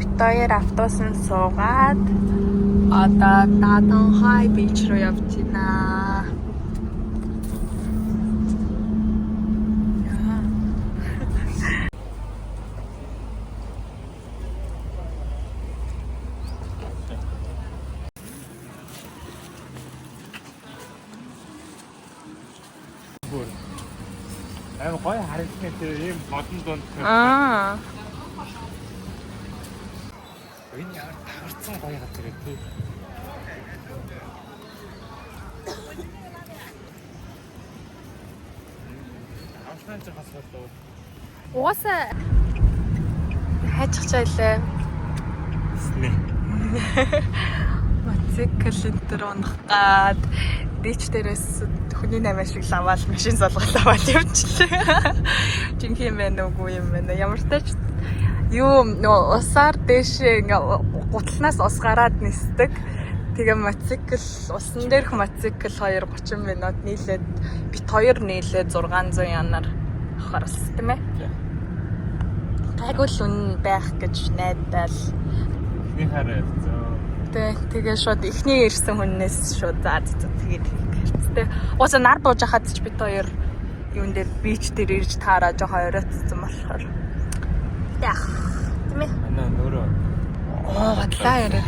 бит хоёр автобусанд суугаад одоо Даданхай бич руу явж байна. 아니 거의 하리스네트 이 모든 돈. Аа. энэ яар таарсан гоё хатдаг тий. Авшнаа ч хасвал. Угаасаа хайчих чайлаа. Сне. Мотоцикл энтер унах гад дэч дээрээс хүний намаа шиг лаваал машин солгол аваад явчихлаа. Жинхэнэ юм байна уугүй юм байна. Ямар ч тач юу нөө усаар дээшээ ингээ гутлнаас ус гараад нисдэг. Тэгээ мотоцикл усан дээрх мотоцикл 2:30 минут нийлээд бит хоёр нийлээд 600 янаар авахарлаа тийм ээ. Гайгүй л үн байх гэж найдаал. Би хараа. Тэгээ шууд эхний ирсэн хүннээс шууд тэгээд хэрэгтэй. Уусаа нар бууж хахад ч бит хоёр юун дээр бич дээр ирж таараа жоохон оройтсан болохоор. Яах. Тийм ээ. Ана нөрөө. Оо батлаа яриад.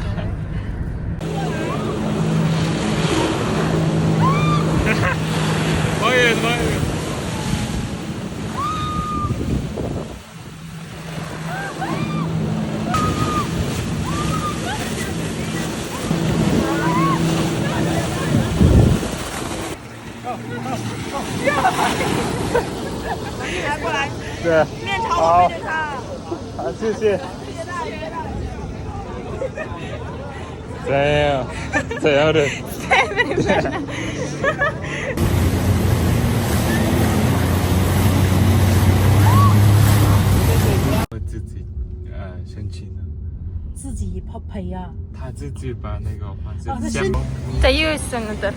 Ой.对，好，好，谢谢。怎样的？我自己生气呢。自己泡培呀？他自己把那个黄色是先锋。 За юу исэн өдөр?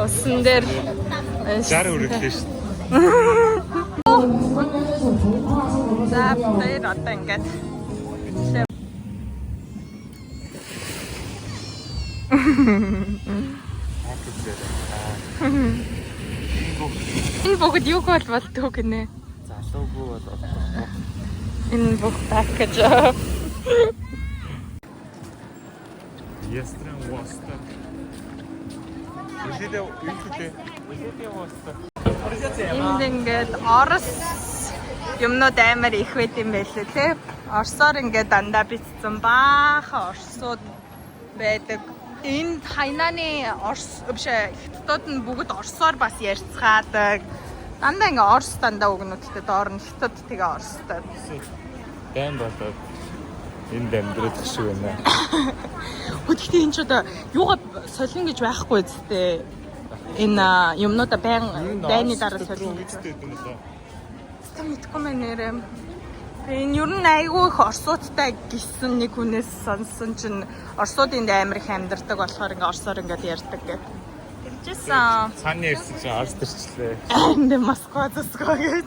Усан дээр Жар үргэлээ шүү. За тэр одоо ингээд энэ бүгд юу бол болдгоо гинэ. Залуугүй бол одоо. Энэ бүх пакэж. Ястран воста. Үсэдэ воста. Энд ингээд Орос юмнууд амар их байт юм байлээ тий. Орсоор ингээд дандаа бицсэн баахан орсууд байдаг. Энд Хайнаны орс биш хятадууд нь бүгд орсоор бас ярьцгаадаг. Дандаа ингээд орс дандаа өгнөдтэй доор нь хятад тэгээ орстой. Байн болоод энд амьдрах шиг байна. Гэхдээ энэ ч одоо юугаа солино гэж байхгүй зү. Энэ юмнуудаа дайны дараа солино гэж. Тэм мэдгүй мэн нэрээ. Энэ ер нь айгүй их орсуудтай гисэн нэг хүнээс сонсон чинь орсуудын амар их амьдардаг болохоор ингээ орсоор ингээд ярьдаг гэж. Хэлжсэн. Цааны ирсэн чинь орс төрчлээ. Энд Москва засгаа гэж.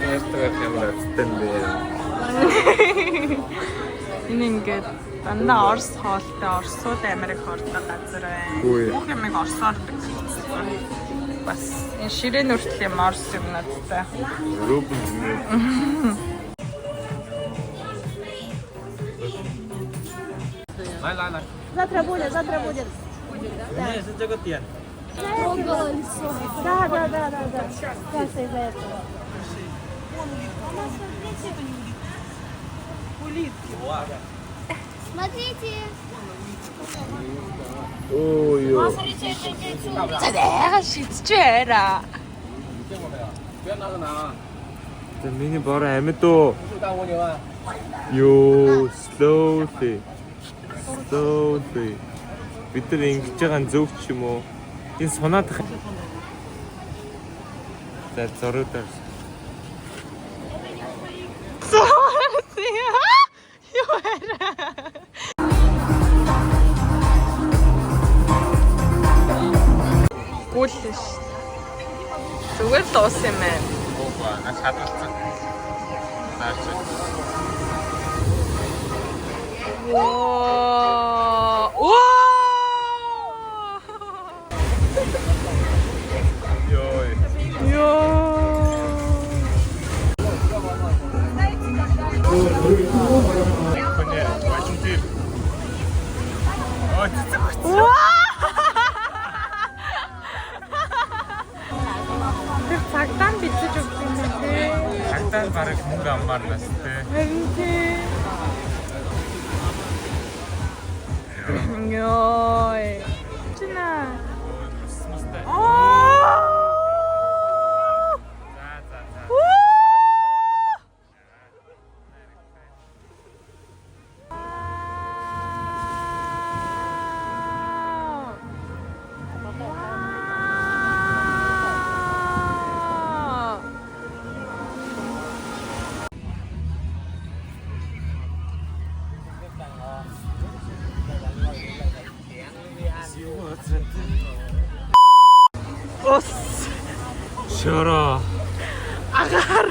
Ястаг ямар тэндээ. Энэ ингээд дандаа орс хоолтой орсууд амар их ордог газар байна. Бүх юмыг орсоор бичсэн. Бас энэ ширээн хүртэл юм орс юмнуудтай. Рубль. Лай. Завтра будет. Нет, это только пьян. Да. Сейчас из-за этого. Смотрите. Ой. Смотрите, это яйцо. За яагаад шидчихээраа. За миний бороо амьд уу. Ёо, slowly. Бид нар ингэж байгаа нь зөв ч юм уу? Энэ санаад за зөрөөдөр. Гүйлш. Зүгээр тоос юм ээ. Уугаа на шаталцсан. Наач. Воо. Йой. Коне, бачим ти. Ой, цэцэг. Тэр цагтаан бичиж өгч юм тий. Цагтаа бараг мөнгө аммаар нас те. Харин тий. Йой. Чина. Смыстай. Аа. За. Ос. Шора. Агаар.